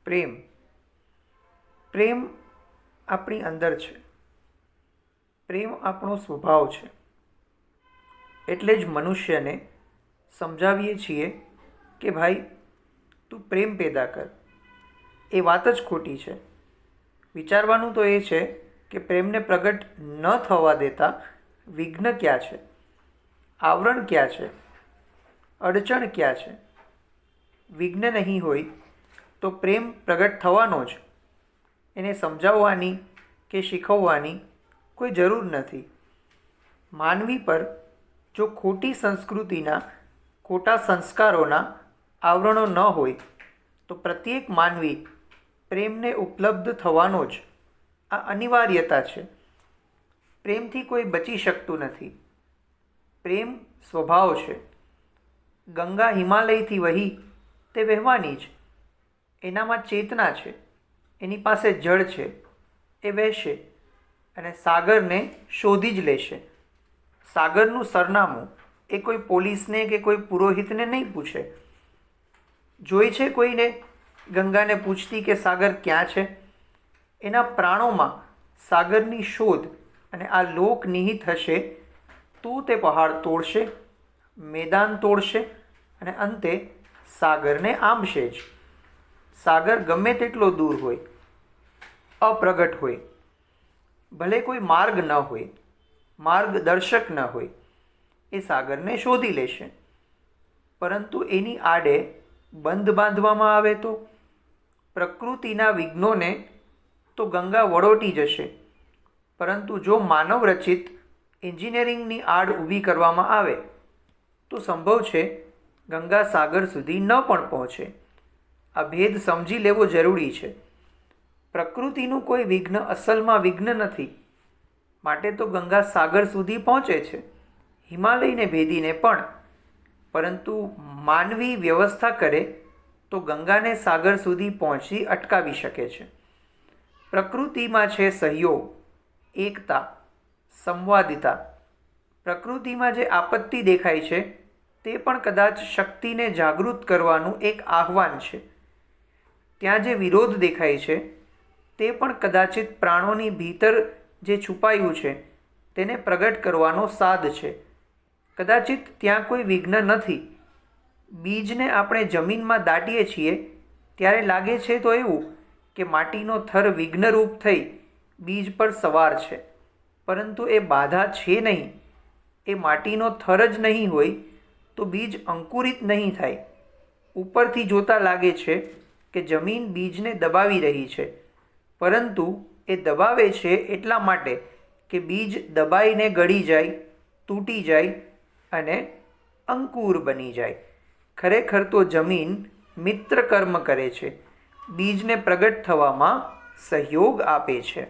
પ્રેમ પ્રેમ આપણી અંદર છે. પ્રેમ આપણો સ્વભાવ છે. એટલે જ મનુષ્યને સમજાવીએ છીએ કે ભાઈ તું પ્રેમ પેદા કર. એ વાત જ ખોટી છે. વિચારવાનું તો એ છે કે પ્રેમને પ્રગટ ન થવા દેતા વિઘ્ન ક્યાં છે, આવરણ ક્યાં છે, અડચણ ક્યાં છે. વિઘ્ન નહીં હોય તો પ્રેમ પ્રગટ થવાનો જ. એને સમજાવવાની કે શીખવવાની કોઈ જરૂર નથી. માનવી પર જો ખોટી સંસ્કૃતિના, ખોટા સંસ્કારોના આવરણો ન હોય તો પ્રત્યેક માનવી પ્રેમને ઉપલબ્ધ થવાનો જ. આ અનિવાર્યતા છે. પ્રેમથી કોઈ બચી શકતું નથી. પ્રેમ સ્વભાવ છે. ગંગા હિમાલયથી વહી તે વહેવાની જ. એનામાં ચેતના છે. એની પાસે જળ છે. એ વહેશે અને સાગરને શોધી જ લેશે. સાગરનું સરનામું એ કોઈ પોલીસને કે કોઈ પુરોહિતને નહીં પૂછે. જોઈ છે કોઈને ગંગાને પૂછતી કે સાગર ક્યાં છે? એના પ્રાણોમાં સાગરની શોધ અને આ લોક નિહિત હશે તો તે પહાડ તોડશે, મેદાન તોડશે અને અંતે સાગરને આંબશે જ. સાગર ગમે તેટલો દૂર હોય, અપ્રગટ હોય, ભલે કોઈ માર્ગ ન હોય, માર્ગદર્શક ન હોય, એ સાગરને શોધી લેશે. પરંતુ એની આડે બંધ બાંધવામાં આવે તો પ્રકૃતિના વિઘ્નોને તો ગંગા વળોટી જશે. પરંતુ જો માનવ રચિત એન્જિનિયરિંગની આડ ઊભી કરવામાં આવે તો સંભવ છે ગંગા સાગર સુધી ન પણ પહોંચે. આ ભેદ સમજી લેવો જરૂરી છે. પ્રકૃતિનું કોઈ વિઘ્ન અસલમાં વિઘ્ન નથી, માટે તો ગંગા સાગર સુધી પહોંચે છે, હિમાલયને ભેદીને પણ. પરંતુ માનવી વ્યવસ્થા કરે તો ગંગાને સાગર સુધી પહોંચી અટકાવી શકે છે. પ્રકૃતિમાં છે સહયોગ, એકતા, સંવાદિતા. પ્રકૃતિમાં જે આપત્તિ દેખાય છે તે પણ કદાચ શક્તિને જાગૃત કરવાનું એક આહ્વાન છે. ત્યાં જે વિરોધ દેખાય છે તે પણ કદાચિત પ્રાણોની ભીતર જે છુપાયું છે તેને પ્રગટ કરવાનો સાદ છે. કદાચિત ત્યાં કોઈ વિઘ્ન નથી. બીજને આપણે જમીનમાં દાટીએ છીએ ત્યારે લાગે છે તો એવું કે માટીનો થર વિઘ્નરૂપ થઈ બીજ પર સવાર છે. પરંતુ એ બાધા છે નહીં. એ માટીનો થર જ નહીં હોય તો બીજ અંકુરિત નહીં થાય. ઉપરથી જોતાં લાગે છે કે જમીન બીજને દબાવી રહી છે, પરંતુ એ દબાવે છે એટલા માટે કે બીજ દબાઈને ગળી જાય, તૂટી જાય અને અંકુર બની જાય. ખરેખર તો જમીન મિત્ર કર્મ કરે છે, બીજને પ્રગટ થવામાં સહયોગ આપે છે.